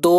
2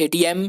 ATM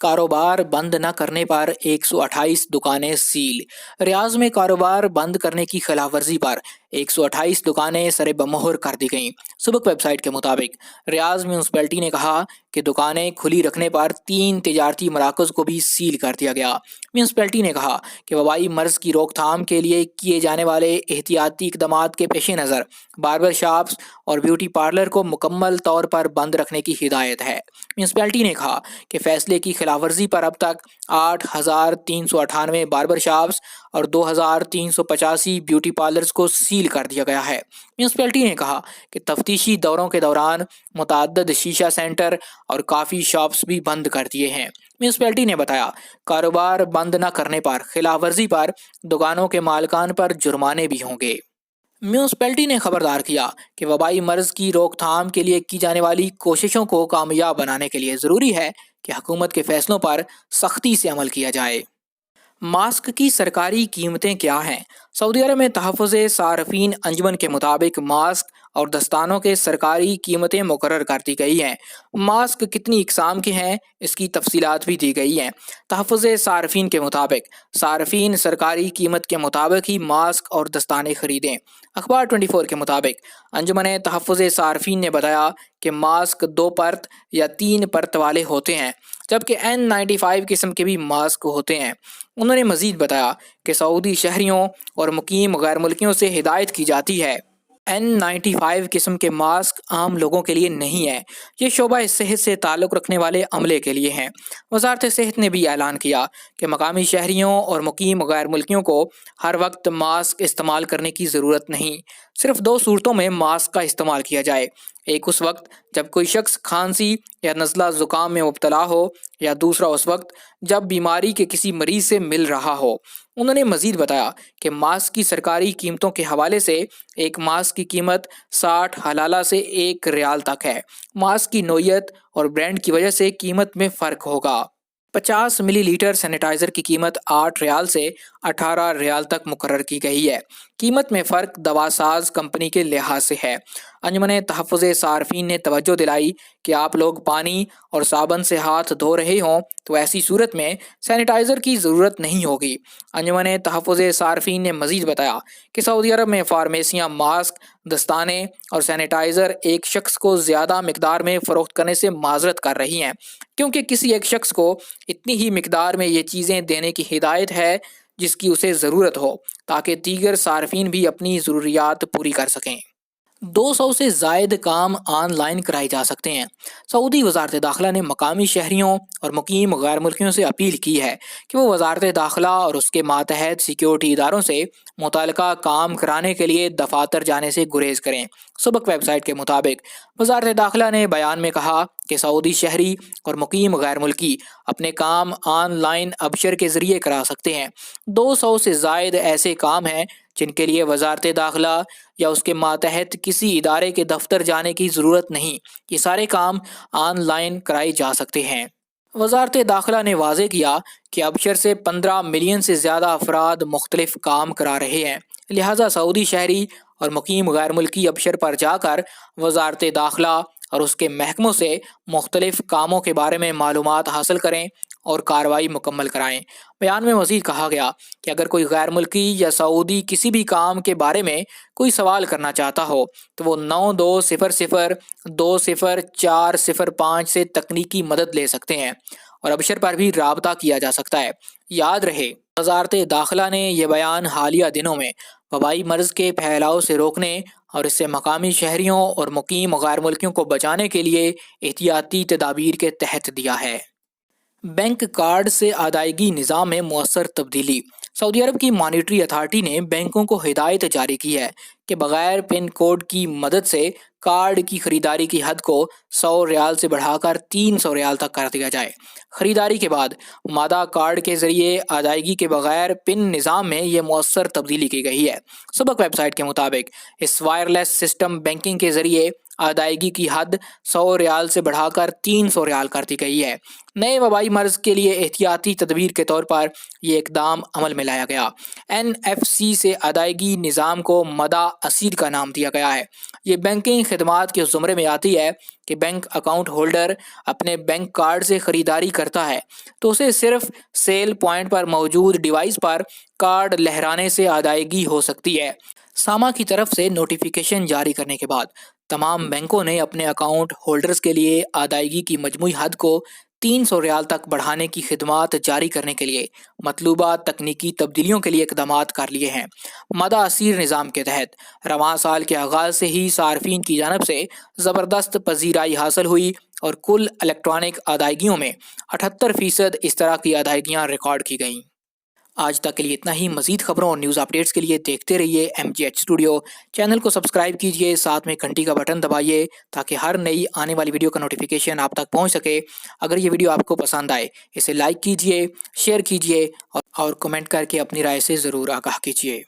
کاروبار بند نہ کرنے پر 128 دکانیں سیل۔ ریاض میں کاروبار بند کرنے کی خلاف ورزی پر 128 دکانیں سرِ بمہر کر دی گئیں۔ سبق ویب سائٹ کے مطابق ریاض میونسپلٹی نے کہا کہ دکانیں کھلی رکھنے پر 3 تجارتی مراکز کو بھی سیل کر دیا گیا۔ میونسپلٹی نے کہا کہ وبائی مرض کی روک تھام کے لیے کیے جانے والے احتیاطی اقدامات کے پیش نظر باربر شاپس اور بیوٹی پارلر کو مکمل طور پر بند رکھنے کی ہدایت ہے۔ میونسپلٹی نے کہا کہ فیصلے کی خلاف ورزی پر اب تک 8,398 باربر شاپس اور 2,385 بیوٹی پارلرز کو سیل کر دیا گیا ہے۔ میونسپلٹی نے کہا کہ تفتیشی دوروں کے دوران متعدد شیشہ سینٹر اور کافی شاپس بھی بند کر دیے ہیں۔ میونسپلٹی نے بتایا کاروبار بند نہ کرنے پر خلاف ورزی پر دکانوں کے مالکان پر جرمانے بھی ہوں گے۔ میونسپلٹی نے خبردار کیا کہ وبائی مرض کی روک تھام کے لیے کی جانے والی کوششوں کو کامیاب بنانے کے لیے ضروری ہے کہ حکومت کے فیصلوں پر سختی سے عمل کیا جائے۔ ماسک کی سرکاری قیمتیں کیا ہیں؟ سعودی عرب میں تحفظ صارفین انجمن کے مطابق ماسک اور دستانوں کے سرکاری قیمتیں مقرر کر دی گئی ہیں۔ ماسک کتنی اقسام کے ہیں اس کی تفصیلات بھی دی گئی ہیں۔ تحفظ صارفین کے مطابق صارفین سرکاری قیمت کے مطابق ہی ماسک اور دستانے خریدیں۔ اخبار 24 کے مطابق انجمن تحفظ صارفین نے بتایا کہ ماسک 2 پرت یا 3 پرت والے ہوتے ہیں جبکہ N95 قسم کے بھی ماسک ہوتے ہیں۔ انہوں نے مزید بتایا کہ سعودی شہریوں اور مقیم غیر ملکیوں سے ہدایت کی جاتی ہے N95 قسم کے ماسک عام لوگوں کے لیے نہیں ہے، یہ شعبہ صحت سے تعلق رکھنے والے عملے کے لیے ہیں۔ وزارت صحت نے بھی اعلان کیا کہ مقامی شہریوں اور مقیم غیر ملکیوں کو ہر وقت ماسک استعمال کرنے کی ضرورت نہیں، صرف 2 صورتوں میں ماسک کا استعمال کیا جائے۔ ایک اس وقت جب کوئی شخص کھانسی یا نزلہ زکام میں مبتلا ہو یا دوسرا اس وقت جب بیماری کے کسی مریض سے مل رہا ہو۔ انہوں نے مزید بتایا کہ ماسک کی سرکاری قیمتوں کے حوالے سے ایک ماسک کی قیمت 60 حلالہ سے 1 ریال تک ہے۔ ماسک کی نوعیت اور برانڈ کی وجہ سے قیمت میں فرق ہوگا۔ 50 ملی لیٹر سینیٹائزر کی قیمت 8 ریال سے 18 ریال تک مقرر کی گئی ہے۔ قیمت میں فرق دوا ساز کمپنی کے لحاظ سے ہے۔ انجمن تحفظ صارفین نے توجہ دلائی کہ آپ لوگ پانی اور صابن سے ہاتھ دھو رہے ہوں تو ایسی صورت میں سینیٹائزر کی ضرورت نہیں ہوگی۔ انجمن تحفظ صارفین نے مزید بتایا کہ سعودی عرب میں فارمیسیاں ماسک، دستانے اور سینیٹائزر ایک شخص کو زیادہ مقدار میں فروخت کرنے سے معذرت کر رہی ہیں کیونکہ کسی ایک شخص کو اتنی ہی مقدار میں یہ چیزیں دینے کی ہدایت ہے جس کی اسے ضرورت ہو تاکہ دیگر صارفین بھی اپنی ضروریات پوری کر سکیں۔ 200 سے زائد کام آن لائن کرائے جا سکتے ہیں۔ سعودی وزارت داخلہ نے مقامی شہریوں اور مقیم غیر ملکیوں سے اپیل کی ہے کہ وہ وزارت داخلہ اور اس کے ماتحت سیکیورٹی اداروں سے متعلقہ کام کرانے کے لیے دفاتر جانے سے گریز کریں۔ سبق ویب سائٹ کے مطابق وزارت داخلہ نے بیان میں کہا کہ سعودی شہری اور مقیم غیر ملکی اپنے کام آن لائن ابشر کے ذریعے کرا سکتے ہیں۔ 200 سے زائد ایسے کام ہیں جن کے لیے وزارت داخلہ یا اس کے ماتحت کسی ادارے کے دفتر جانے کی ضرورت نہیں، یہ سارے کام آن لائن کرائے جا سکتے ہیں۔ وزارت داخلہ نے واضح کیا کہ ابشر سے 15 ملین سے زیادہ افراد مختلف کام کرا رہے ہیں، لہٰذا سعودی شہری اور مقیم غیر ملکی ابشر پر جا کر وزارت داخلہ اور اس کے محکموں سے مختلف کاموں کے بارے میں معلومات حاصل کریں اور کارروائی مکمل کرائیں۔ بیان میں مزید کہا گیا کہ اگر کوئی غیر ملکی یا سعودی کسی بھی کام کے بارے میں کوئی سوال کرنا چاہتا ہو تو وہ 9200200405 سے تکنیکی مدد لے سکتے ہیں اور ابشر پر بھی رابطہ کیا جا سکتا ہے۔ یاد رہے وزارت داخلہ نے یہ بیان حالیہ دنوں میں وبائی مرض کے پھیلاؤ سے روکنے اور اس سے مقامی شہریوں اور مقیم غیر ملکیوں کو بچانے کے لیے احتیاطی تدابیر کے تحت دیا ہے۔ بینک کارڈ سے ادائیگی نظام میں مؤثر تبدیلی۔ سعودی عرب کی مانیٹری اتھارٹی نے بینکوں کو ہدایت جاری کی ہے کہ بغیر پن کوڈ کی مدد سے کارڈ کی خریداری کی حد کو 100 ریال سے بڑھا کر 300 ریال تک کر دیا جائے۔ خریداری کے بعد مادہ کارڈ کے ذریعے ادائیگی کے بغیر پن نظام میں یہ مؤثر تبدیلی کی گئی ہے۔ سبق ویب سائٹ کے مطابق اس وائرلیس سسٹم بینکنگ کے ذریعے ادائیگی کی حد 100 ریال سے بڑھا کر 300 ریال کر دی گئی ہے۔ نئے وبائی مرض کے لیے احتیاطی تدبیر کے طور پر یہ اقدام عمل میں لایا گیا۔ NFC سے ادائیگی نظام کو مدہ اسیر کا نام دیا گیا ہے۔ یہ بینکنگ خدمات کے زمرے میں آتی ہے کہ بینک اکاؤنٹ ہولڈر اپنے بینک کارڈ سے خریداری کرتا ہے تو اسے صرف سیل پوائنٹ پر موجود ڈیوائس پر کارڈ لہرانے سے ادائیگی ہو سکتی ہے۔ ساما کی طرف سے نوٹیفیکیشن جاری کرنے کے بعد تمام بینکوں نے اپنے اکاؤنٹ ہولڈرز کے لیے ادائیگی کی مجموعی حد کو 300 ریال تک بڑھانے کی خدمات جاری کرنے کے لیے مطلوبہ تکنیکی تبدیلیوں کے لیے اقدامات کر لیے ہیں۔ مدہ اثیر نظام کے تحت رواں سال کے آغاز سے ہی صارفین کی جانب سے زبردست پذیرائی حاصل ہوئی اور کل الیکٹرانک ادائیگیوں میں 78% اس طرح کی ادائیگیاں ریکارڈ کی گئیں۔ آج تک کے لیے اتنا ہی۔ مزید خبروں اور نیوز اپڈیٹس کے لیے دیکھتے رہیے MGH اسٹوڈیو۔ چینل کو سبسکرائب کیجئے، ساتھ میں گھنٹی کا بٹن دبائیے تاکہ ہر نئی آنے والی ویڈیو کا نوٹیفیکیشن آپ تک پہنچ سکے۔ اگر یہ ویڈیو آپ کو پسند آئے اسے لائک کیجئے، شیئر کیجئے اور کمنٹ کر کے اپنی رائے سے ضرور آگاہ کیجئے۔